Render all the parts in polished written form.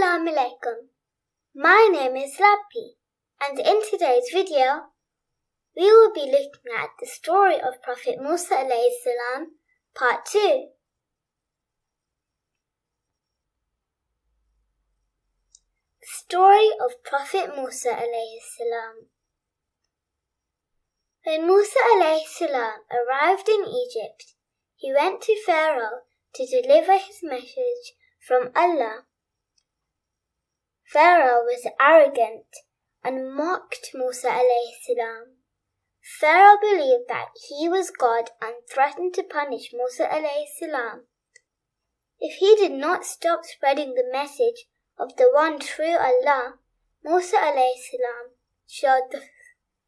Assalamu alaikum. My name is Lappi, and in today's video, we will be looking at the story of Prophet Mussa alayhi salam, part 2. Story of Prophet Mussa alayhi salam. When Mussa alayhi salam arrived in Egypt, he went to Pharaoh to deliver his message from Allah. Pharaoh was arrogant and mocked Mussa alayhi salam. Pharaoh believed that he was God and threatened to punish Mussa alayhi salam if he did not stop spreading the message of the one true Allah. Mussa alayhi salam showed the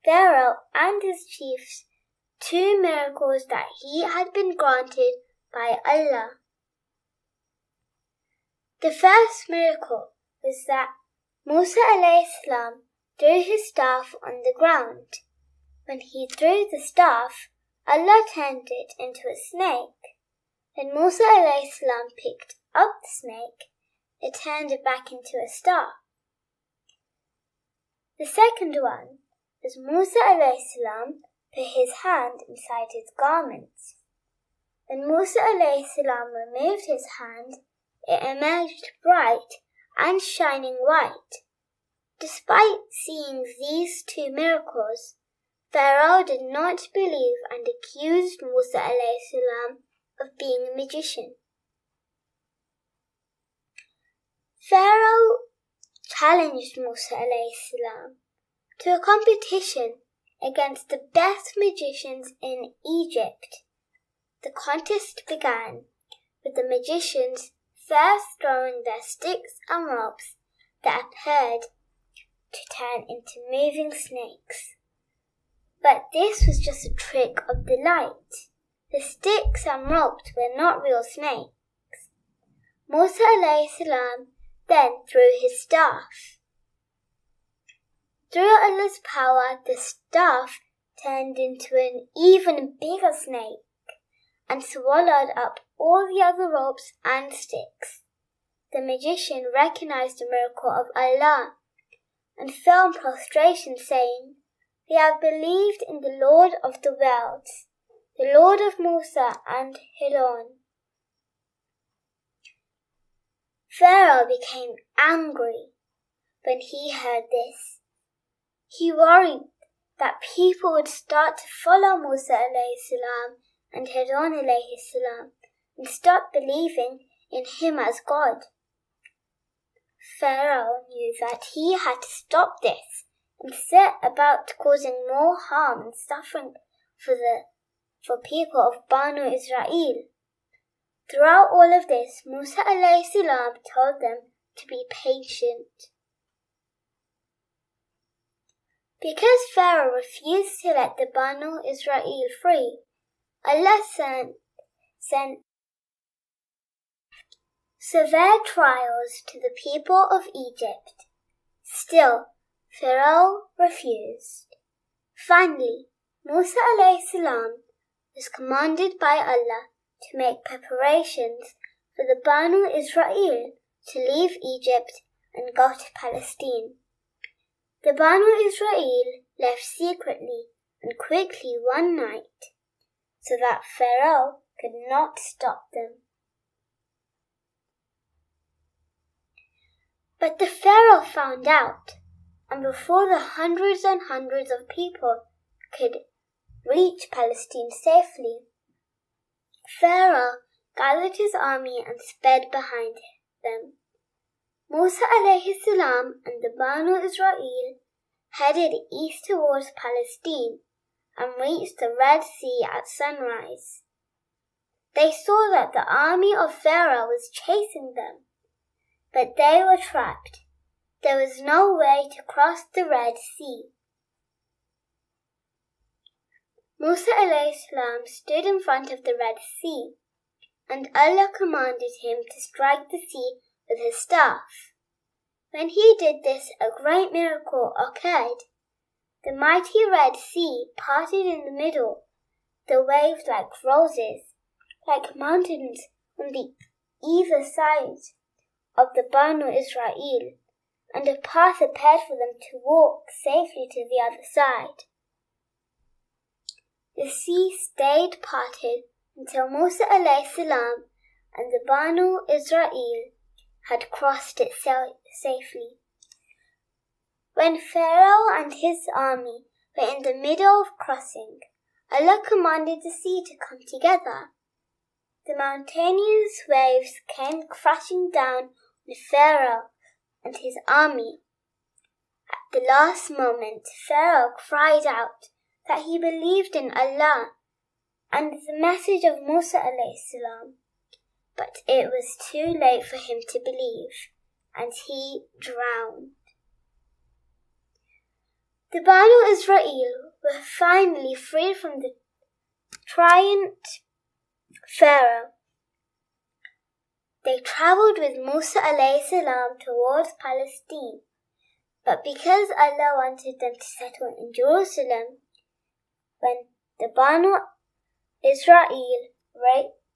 Pharaoh and his chiefs 2 miracles that he had been granted by Allah. The first miracle was that Mussa alayhi salam threw his staff on the ground. When he threw the staff, Allah turned it into a snake. When Mussa alayhi salam picked up the snake, it turned it back into a star. The second one was Mussa alayhi salam put his hand inside his garments. When Mussa alayhi salam removed his hand, it emerged bright and shining white. Despite seeing these 2 miracles, Pharaoh did not believe and accused Mussa alayhi salam of being a magician. Pharaoh challenged Mussa alayhi salam to a competition against the best magicians in Egypt. The contest began with the magicians first throwing their sticks and ropes that appeared to turn into moving snakes. But this was just a trick of the light. The sticks and ropes were not real snakes. Mussa alayhi salam then threw his staff. Through Allah's power, the staff turned into an even bigger snake and swallowed up all the other ropes and sticks. The magician recognized the miracle of Allah and fell in prostration, saying, "We have believed in the Lord of the worlds, the Lord of Musa and Harun." Pharaoh became angry when he heard this. He worried that people would start to follow Mussa alayhi salam and Harun alayhi salam and stop believing in him as God. Pharaoh knew that he had to stop this and set about causing more harm and suffering for people of Banu Israel. Throughout all of this, Mussa alayhi salam told them to be patient. Because Pharaoh refused to let the Banu Israel free, Allah sent severe trials to the people of Egypt. Still, Pharaoh refused. Finally, Mussa alayhi salam was commanded by Allah to make preparations for the Banu Israel to leave Egypt and go to Palestine. The Banu Israel left secretly and quickly one night, so that Pharaoh could not stop them. But the Pharaoh found out, and before the hundreds and hundreds of people could reach Palestine safely, Pharaoh gathered his army and sped behind them. Mussa alayhi salam and the Banu Israel headed east towards Palestine and reached the Red Sea at sunrise. They saw that the army of Pharaoh was chasing them, but they were trapped. There was no way to cross the Red Sea. Mussa alayhi salam stood in front of the Red Sea, and Allah commanded him to strike the sea with his staff. When he did this, a great miracle occurred. The mighty Red Sea parted in the middle, the waves like roses, like mountains on the either side, of the Banu Israel, and a path appeared for them to walk safely to the other side. The sea stayed parted until Musa alayhi salam and the Banu Israel had crossed it safely. When Pharaoh and his army were in the middle of crossing, Allah commanded the sea to come together. The mountainous waves came crashing down on Pharaoh and his army. At the last moment, Pharaoh cried out that he believed in Allah and the message of Musa alayhi salam, but it was too late for him to believe, and he drowned. The Banu Israel were finally freed from the tyrant Pharaoh. They travelled with Musa alayhi salam towards Palestine, but because Allah wanted them to settle in Jerusalem, when the Banu Israel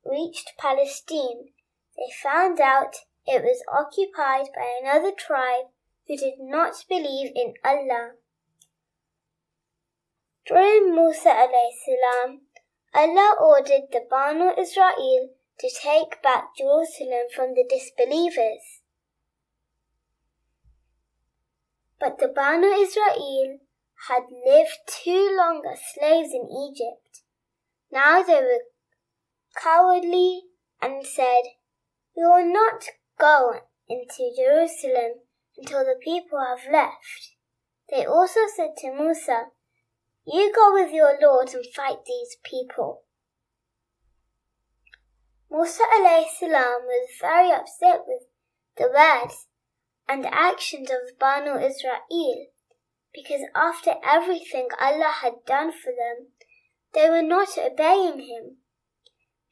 reached Palestine, they found out it was occupied by another tribe who did not believe in Allah. During Musa alayhi salam, Allah ordered the Banu Israel to take back Jerusalem from the disbelievers. But the Banu Israel had lived too long as slaves in Egypt. Now they were cowardly and said, "We will not go into Jerusalem until the people have left." They also said to Musa, "You go with your Lord and fight these people." Musa alayhi salam was very upset with the words and actions of Banu Israel, because after everything Allah had done for them, they were not obeying him.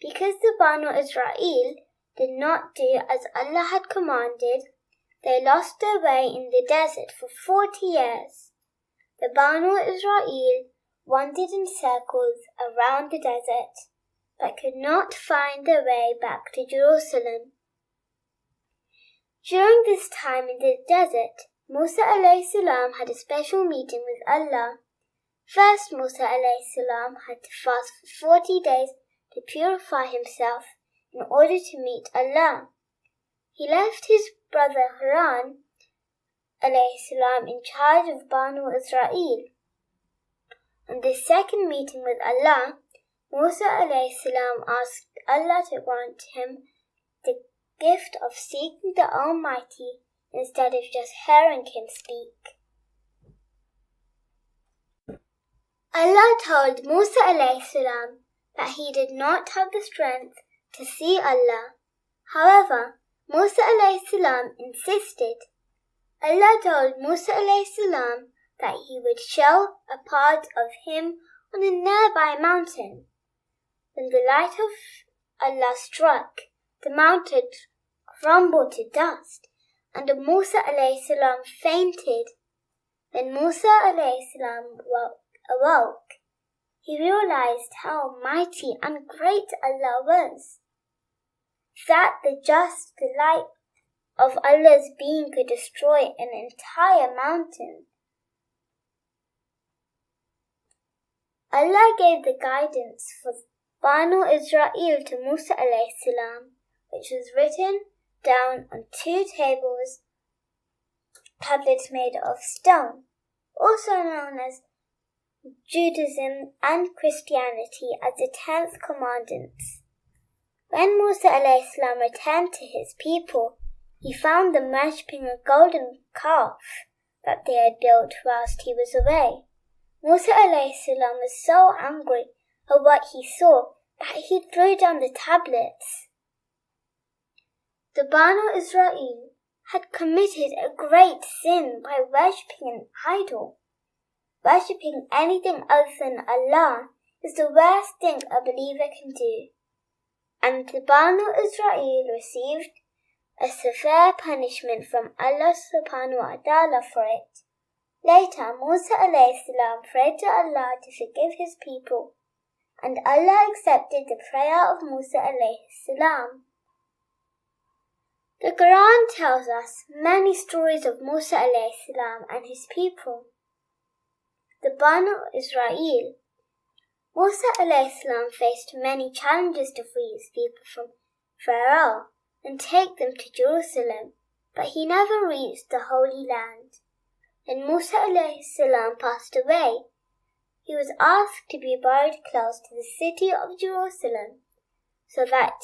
Because the Banu Israel did not do as Allah had commanded, they lost their way in the desert for 40 years. The Banu Israel wandered in circles around the desert, but could not find their way back to Jerusalem. During this time in the desert, Musa alayhi salam had a special meeting with Allah. First, Musa alayhi salam had to fast for 40 days to purify himself in order to meet Allah. He left his brother Harun alayhi salam in charge of Banu Israel. On the second meeting with Allah, Musa alayhi salam asked Allah to grant him the gift of seeking the Almighty instead of just hearing him speak. Allah told Musa alayhi salam that he did not have the strength to see Allah. However, Musa alayhi salam insisted. Allah told Musa alayhi salam that he would show a part of him on a nearby mountain. When the light of Allah struck, the mountain crumbled to dust, and Musa alayhi salam fainted. When Musa alayhi salam awoke, he realized how mighty and great Allah was, that the light of Allah's being could destroy an entire mountain. Allah gave the guidance for Banu Israel to Musa alayhi salam, which was written down on 2 tablets made of stone, also known as Judaism and Christianity as the 10th Commandments. When Musa alayhi salam returned to his people, he found them worshipping a golden calf that they had built whilst he was away. Musa alayhi salam was so angry at what he saw that he threw down the tablets. The Banu Israel had committed a great sin by worshipping an idol. Worshipping anything other than Allah is the worst thing a believer can do, and the Banu Israel received a severe punishment from Allah subhanahu wa ta'ala for it. Later, Musa alayhi salam prayed to Allah to forgive his people, and Allah accepted the prayer of Musa alayhi salam. The Quran tells us many stories of Musa alayhi salam and his people, the Banu Israel. Musa alayhi salam faced many challenges to free his people from Pharaoh and take them to Jerusalem, but he never reached the Holy Land. When Musa alayhi salam passed away, he was asked to be buried close to the city of Jerusalem so that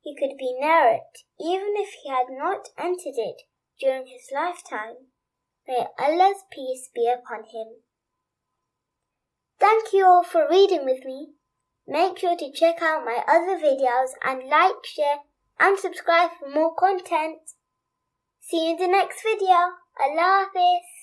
he could be near it, even if he had not entered it during his lifetime. May Allah's peace be upon him. Thank you all for reading with me. Make sure to check out my other videos and like, share and subscribe for more content. See you in the next video. Allah Hafiz.